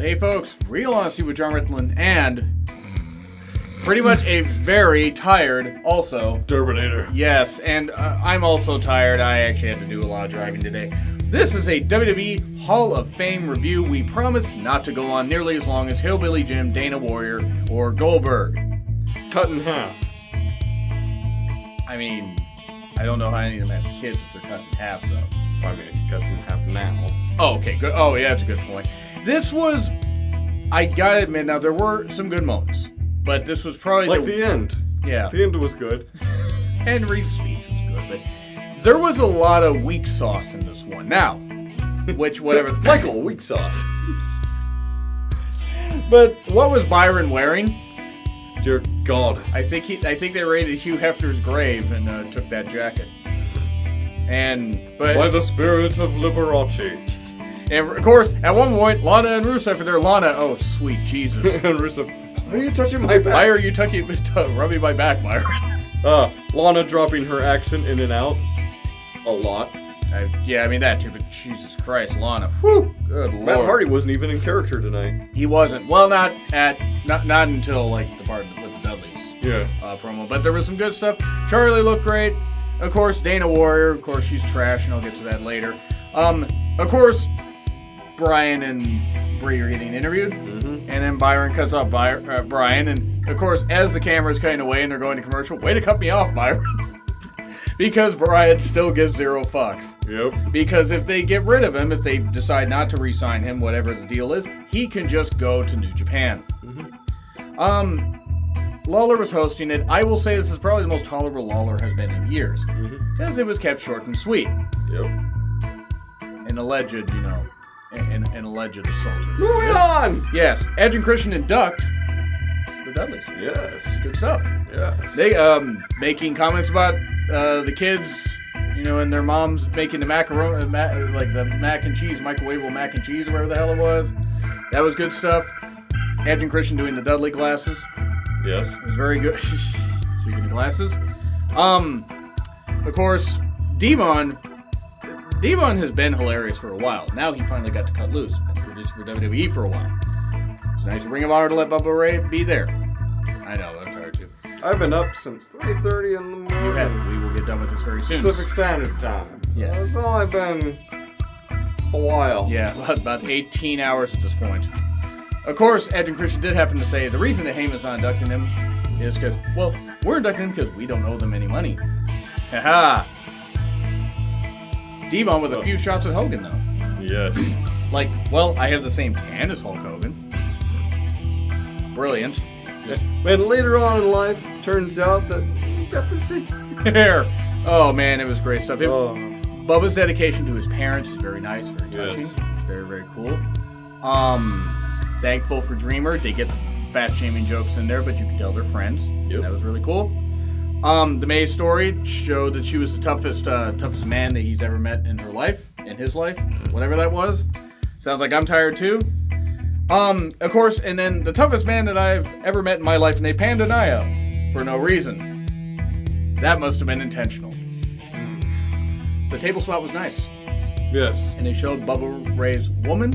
Hey folks, Real Honesty with John Ritland and pretty much a very tired also. Terminator. Yes, and I'm also tired. I actually had to do a lot of driving today. This is a WWE Hall of Fame review. We promise not to go on nearly as long as Hillbilly Jim, Dana Warrior, or Goldberg. Cut in half. I mean, I don't know how any of them have kids if they're cut in half, though. I mean, if you cut them in half now. Oh, okay, good. Oh, yeah, that's a good point. This was, I gotta admit, now there were some good moments, but this was probably Like the end. Yeah. The end was good. Henry's speech was good, but there was a lot of weak sauce in this one. Now, whatever. Michael, weak sauce. But what was Byron wearing? Dear God. I think they raided Hugh Hefner's grave and took that jacket. But by the spirit of Liberace. And of course, at one point, Lana and Rusev are there. Lana, oh sweet Jesus. And Rusev, why are you touching my back? Why are you rubbing my back, Byron? Lana dropping her accent in and out. A lot. I mean that too, but Jesus Christ, Lana. Whew, good Lord. Matt Hardy wasn't even in character tonight. He wasn't. Well, not until like the part with the Dudleys. Yeah. Promo, but there was some good stuff. Charlie looked great. Of course, Dana Warrior. Of course, she's trash, and I'll get to that later. Of course, Brian and Brie are getting interviewed, and then Byron cuts off Brian, and of course, as the camera's cutting away and they're going to commercial, way to cut me off, Byron. Because Brian still gives zero fucks. Yep. Because if they get rid of him, if they decide not to re-sign him, whatever the deal is, he can just go to New Japan. Lawler was hosting it. I will say this is probably the most tolerable Lawler has been in years. Because it was kept short and sweet. Yep. An alleged, an alleged assault. Moving on! Yes. Edge and Christian induct the Dudleys. Yes. Good stuff. Yes. They, making comments about the kids, and their moms making the macaroni, like the mac and cheese, microwavable mac and cheese, or whatever the hell it was. That was good stuff. Edge and Christian doing the Dudley glasses. Yes. It was very good. Speaking of glasses. Of course, Devon has been hilarious for a while. Now he finally got to cut loose. Been produced for WWE for a while. It's nice to Ring of Honor to let Bubba Ray be there. I know, I'm tired too. I've been up since 3:30 in the morning. You have. We will get done with this very soon. Pacific Standard Time. Yes. That's all I've been a while. Yeah, about 18 hours at this point. Of course, Edge and Christian did happen to say the reason that Heyman's not inducting him is because, well, we're inducting him because we don't owe them any money. Haha. Devon with a few shots at Hogan, though. Yes. Like, well, I have the same tan as Hulk Hogan. Brilliant. And later on in life, turns out that you got the same hair. Oh, man, it was great stuff. Bubba's dedication to his parents is very nice, very touching. Yes. It's very, very cool. Thankful for Dreamer. They get the fat-shaming jokes in there, but you can tell they're friends. Yep. That was really cool. The May story showed that she was the toughest man that he's ever met in his life, whatever that was. Sounds like I'm tired too. Of course, and then the toughest man that I've ever met in my life, and they panned Anaya for no reason. That must have been intentional. The table spot was nice. Yes. And they showed Bubba Ray's woman,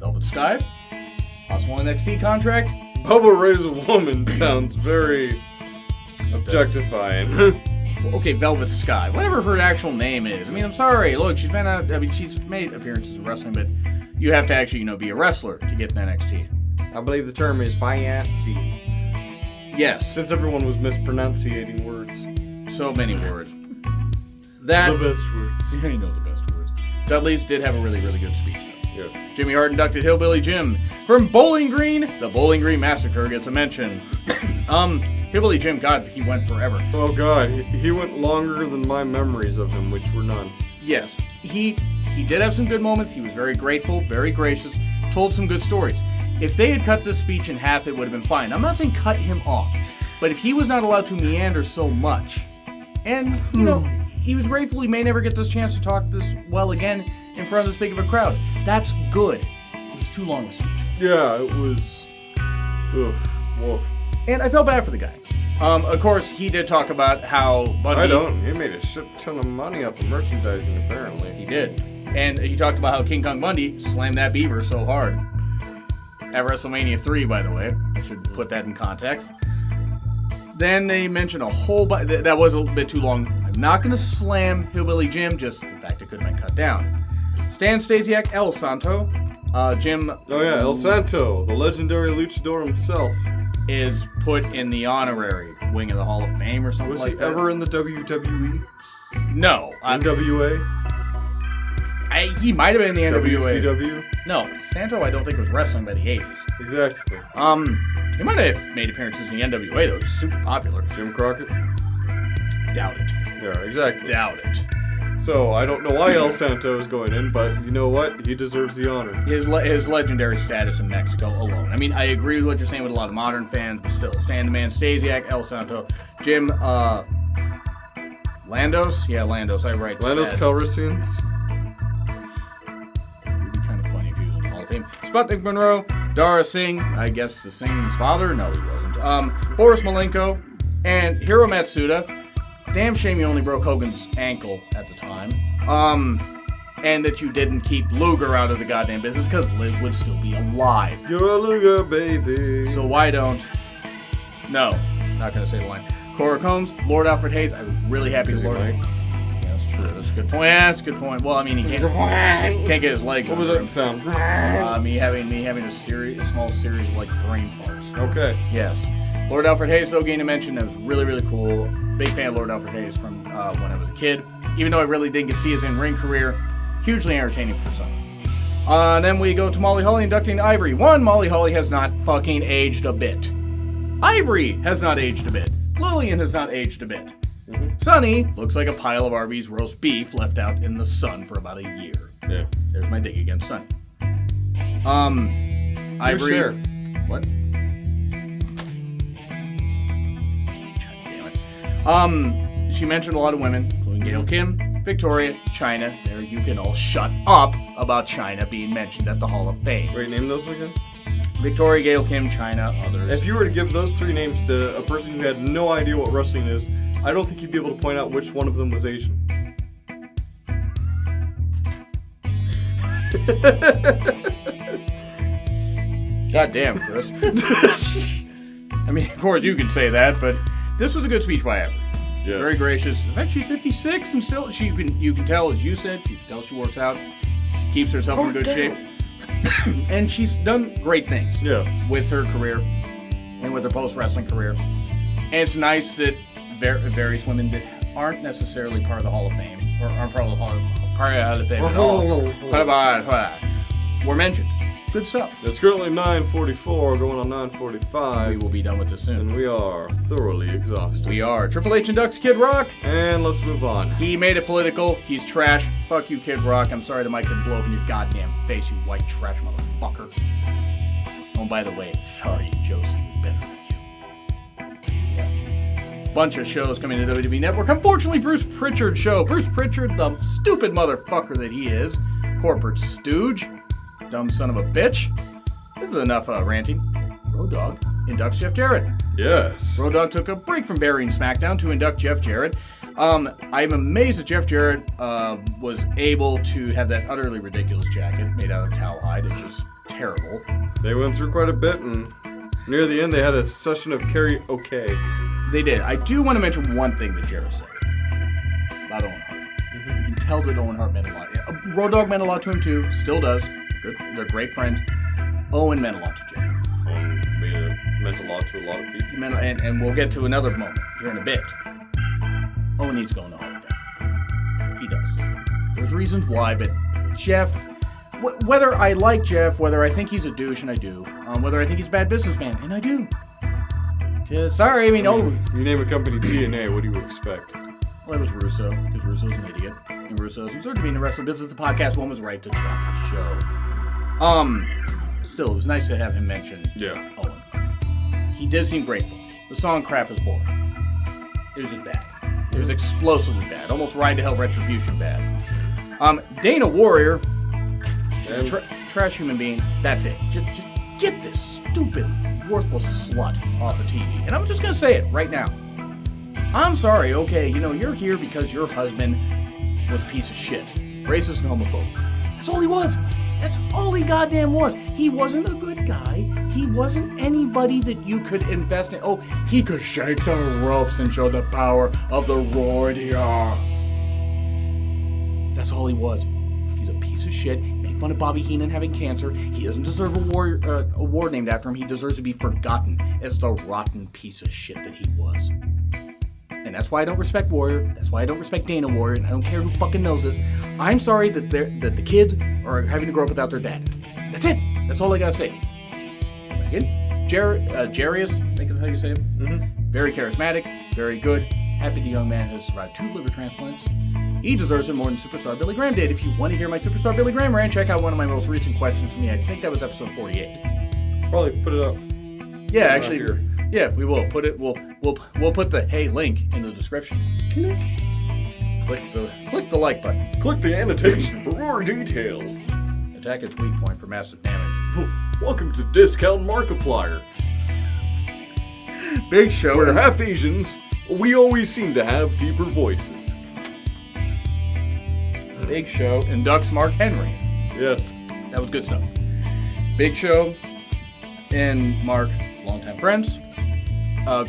Velvet Sky, possible NXT contract. Bubba Ray's woman sounds very objectifying. Okay, Velvet Sky, whatever her actual name is. I mean, I'm sorry. Look, she's made appearances in wrestling, but you have to actually, be a wrestler to get to NXT. I believe the term is fiancé. Yes. Since everyone was mispronunciating words. So many words. The best words. Yeah, you know the best words. Dudley's did have a really, really good speech, though. Yeah. Jimmy Hart inducted Hillbilly Jim. From Bowling Green, the Bowling Green Massacre gets a mention. Hillbilly Jim, God, he went forever. Oh, God. He went longer than my memories of him, which were none. Yes. He did have some good moments. He was very grateful, very gracious, told some good stories. If they had cut this speech in half, it would have been fine. I'm not saying cut him off, but if he was not allowed to meander so much, and, he was grateful he may never get this chance to talk this well again in front of this big of a crowd. That's good. It was too long a speech. Yeah, it was... Woof. And I felt bad for the guy. Of course, he did talk about how Bundy... I don't. He made a shit ton of money off the merchandising, apparently. He did. And he talked about how King Kong Bundy slammed that beaver so hard. at WrestleMania 3, by the way. I should put that in context. Then they mention a whole bunch. That was a bit too long. I'm not going to slam Hillbilly Jim, just the fact it could have been cut down. Stan Stasiak, El Santo. Jim. Oh, yeah, El Santo, the legendary luchador himself. Is put in the honorary wing of the Hall of Fame or something Was like he that. ever in the WWE? No. NWA? He might have been in the NWA. WCW? No, Santo I don't think was wrestling by the 80s. Exactly. He might have made appearances in the NWA though. He's super popular. Jim Crockett? Doubt it. Yeah, exactly. Doubt it. So, I don't know why El Santo is going in, but you know what? He deserves the honor. His legendary status in Mexico alone. I mean, I agree with what you're saying with a lot of modern fans, but still, Stan the Man, Stasiak, El Santo, Jim, Landos? Yeah, Landos, I write Landos that. Calrissians? It'd be kind of funny if he was in the Hall of Fame. Sputnik Monroe, Dara Singh, I guess the Singh's father? No, he wasn't. Boris Malenko, and Hiro Matsuda. Damn shame you only broke Hogan's ankle at the time. And that you didn't keep Luger out of the goddamn business, because Liz would still be alive. You're a Luger, baby. So why don't... No, not going to say the line. Cora Combs, Lord Alfred Hayes, I was really happy Is he Lord... Mike? Yeah, that's true. That's a good point. Yeah, that's a good point. Well, I mean, he can't get his leg. What was that sound? Me having a small series of, like, brain farts. Okay. Yes. Lord Alfred Hayes, though, gained a mention. That was really, really cool. Big fan of Lord Alfred Hayes from when I was a kid. Even though I really didn't get to see his in-ring career, hugely entertaining persona. Then we go to Molly Holly inducting Ivory. Molly Holly has not fucking aged a bit. Ivory has not aged a bit. Lillian has not aged a bit. Sonny looks like a pile of Arby's roast beef left out in the sun for about a year. Yeah. There's my dig against Sonny. Ivory. Share. What? She mentioned a lot of women, including Gail Kim, Victoria, Chyna. There, you can all shut up about Chyna being mentioned at the Hall of Fame. Wait, name those again? Victoria, Gail Kim, Chyna, others. If you were to give those three names to a person who had no idea what wrestling is, I don't think you'd be able to point out which one of them was Asian. God damn, Chris. I mean, of course you can say that, but this was a good speech by Ivory. Yeah. Very gracious. In fact, she's 56 and still, you can tell, as you said, you can tell she works out. She keeps herself in good shape. And she's done great things with her career and with her post-wrestling career. And it's nice that various women that aren't necessarily part of the Hall of Fame, or aren't part of the Hall of Fame at all, were mentioned. Good stuff. It's currently 9:44, going on 9:45. We will be done with this soon. And we are thoroughly exhausted. We are. Triple H inducts Kid Rock. And let's move on. He made it political. He's trash. Fuck you, Kid Rock. I'm sorry the mic didn't blow up in your goddamn face, you white trash motherfucker. Oh, by the way, sorry, Josie was better than you. Bunch of shows coming to WWE Network. Unfortunately, Bruce Pritchard show. Bruce Pritchard, the stupid motherfucker that he is. Corporate stooge. Dumb son of a bitch. This is enough ranting. Road Dogg inducts Jeff Jarrett. Yes. Road Dogg took a break from burying SmackDown to induct Jeff Jarrett. I'm amazed that Jeff Jarrett was able to have that utterly ridiculous jacket made out of cowhide. It's just terrible. They went through quite a bit, and near the end they had a session of karaoke. They did. I do want to mention one thing that Jarrett said about Owen Hart. You can tell that Owen Hart meant a lot. Road Dogg meant a lot to him too. Still does. They're great friends. Owen meant a lot to Jarrett. Owen meant a lot to a lot of people. And we'll get to another moment here in a bit. Owen needs to go in the Hall of Fame. He does. There's reasons why, but Jeff, whether I like Jeff, whether I think he's a douche, and I do, whether I think he's a bad businessman, and I do. Sorry, you name a company TNA, what do you expect? Well, it was Russo, because Russo's an idiot. And Russo's absurd to be in the wrestling business. The podcast one was right to drop his show. Still, it was nice to have him mention Owen. He did seem grateful. The song Crap is boring. It was just bad. It was explosively bad. Almost Ride to Hell Retribution bad. Dana Warrior is a trash human being. That's it. Just get this stupid, worthless slut off of TV. And I'm just going to say it right now. I'm sorry, okay, you're here because your husband was a piece of shit. Racist and homophobic. That's all he was. That's all he goddamn was. He wasn't a good guy. He wasn't anybody that you could invest in. Oh, he could shake the ropes and show the power of the Warrior. That's all he was. He's a piece of shit. He made fun of Bobby Heenan having cancer. He doesn't deserve a award named after him. He deserves to be forgotten as the rotten piece of shit that he was. And that's why I don't respect Warrior. That's why I don't respect Dana Warrior. And I don't care who fucking knows this. I'm sorry that the kids are having to grow up without their dad. That's it. That's all I gotta say. Again, Jarrett, I think is how you say it. Mm-hmm. Very charismatic, very good. Happy the young man has survived 2 liver transplants. He deserves it more than Superstar Billy Graham did. If you want to hear my Superstar Billy Graham rant, check out one of my most recent questions to me. I think that was episode 48. Probably put it up. Yeah, actually, yeah, we will put it. We'll put the hey link in the description. Click the like button. Click the annotation for more details. Attack its weak point for massive damage. Welcome to Discount Markiplier. Big Show. We're half Asians. We always seem to have deeper voices. Big Show inducts Mark Henry. Yes. That was good stuff. Big Show and Mark, longtime friends.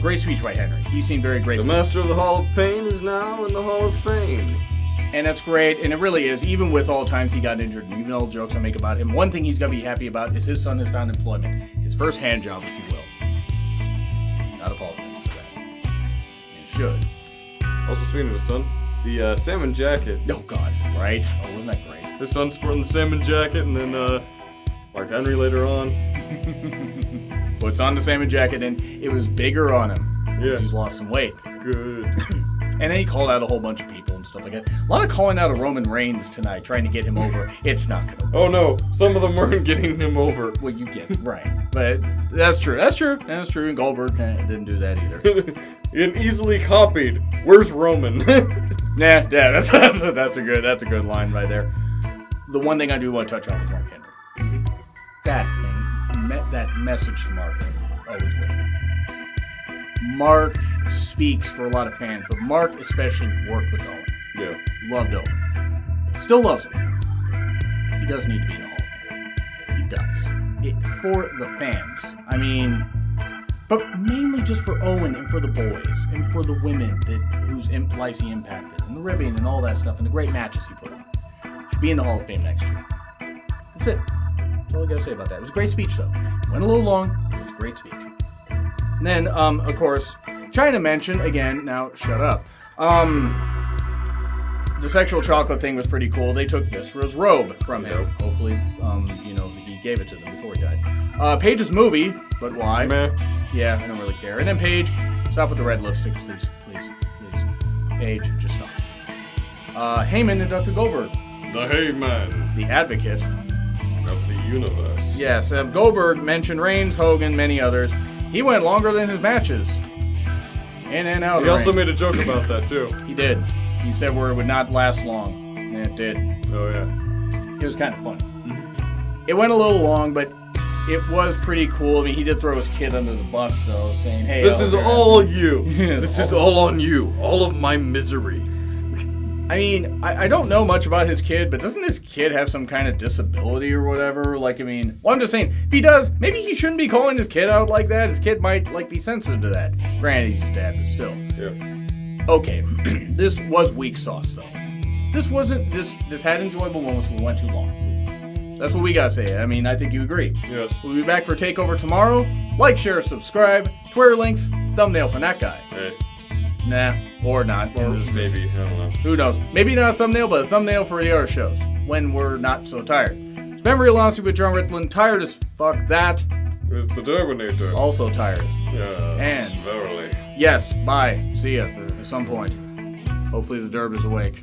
Great speech by Henry. He seemed very grateful. The master of the Hall of Pain is now in the Hall of Fame. And that's great, and it really is. Even with all the times he got injured, and even all the jokes I make about him, one thing he's going to be happy about is his son has found employment. His first hand job, if you will. Not apologizing for that. It should. Also, speaking of his son, the salmon jacket. Oh, God. Right? Oh, wasn't that great? His son's sporting the salmon jacket, and then Mark Henry later on puts on the salmon jacket, and it was bigger on him. Yeah. He's lost some weight. Good. And then he called out a whole bunch of people and stuff like that. A lot of calling out of Roman Reigns tonight, trying to get him over. It's not going to work. Oh, no. Some of them weren't getting him over. Well, you get it. Right. But that's true. That's true. That's true. And Goldberg didn't do that either. And easily copied. Where's Roman? Yeah, that's a good line right there. The one thing I do want to touch on with Mark Henry. That thing, that message to Mark Henry, always with. Mark speaks for a lot of fans, but Mark especially worked with Owen. Yeah. Loved Owen. Still loves him. He does need to be in the Hall of Fame. He does. For the fans. I mean, but mainly just for Owen and for the boys and for the women whose lives he impacted and the ribbing and all that stuff and the great matches he put on. Should be in the Hall of Fame next year. That's it. That's all I gotta say about that. It was a great speech though. Went a little long, but it was a great speech. And then, of course, trying to mention, again, now shut up, the sexual chocolate thing was pretty cool. They took Viscera's robe from him. Yep. Hopefully, he gave it to them before he died. Paige's movie, but why? Meh. Yeah, I don't really care. And then Paige, stop with the red lipstick, please. Paige, just stop. Heyman and Dr. Goldberg. The Heyman. The advocate. Of the universe. Yes, Goldberg mentioned Reigns, Hogan, many others. He went longer than his matches. In and out. He also made a joke about that, too. He did. He said where it would not last long. And it did. Oh, yeah. It was kind of funny. Mm-hmm. It went a little long, but it was pretty cool. I mean, he did throw his kid under the bus, though, saying, hey... This is all you. Yes, this is all on you. All of my misery. I mean, I don't know much about his kid, but doesn't his kid have some kind of disability or whatever? Like, I mean, well, I'm just saying, if he does, maybe he shouldn't be calling his kid out like that. His kid might, be sensitive to that. Granted, he's his dad, but still. Yeah. Okay, this was weak sauce, though. This had enjoyable moments, but went too long. That's what we gotta say. I mean, I think you agree. Yes. We'll be back for TakeOver tomorrow. Like, share, subscribe. Twitter links, thumbnail for that guy. Hey. Nah, or not. Or maybe, I don't know. Who knows? Maybe not a thumbnail, but a thumbnail for the other shows. When we're not so tired. It's been Real Honesty with John Ritland. Tired as fuck. That. It was the Terminator. Also tired. Yes, and verily. Yes, bye. See ya at some point. Hopefully the Derb is awake.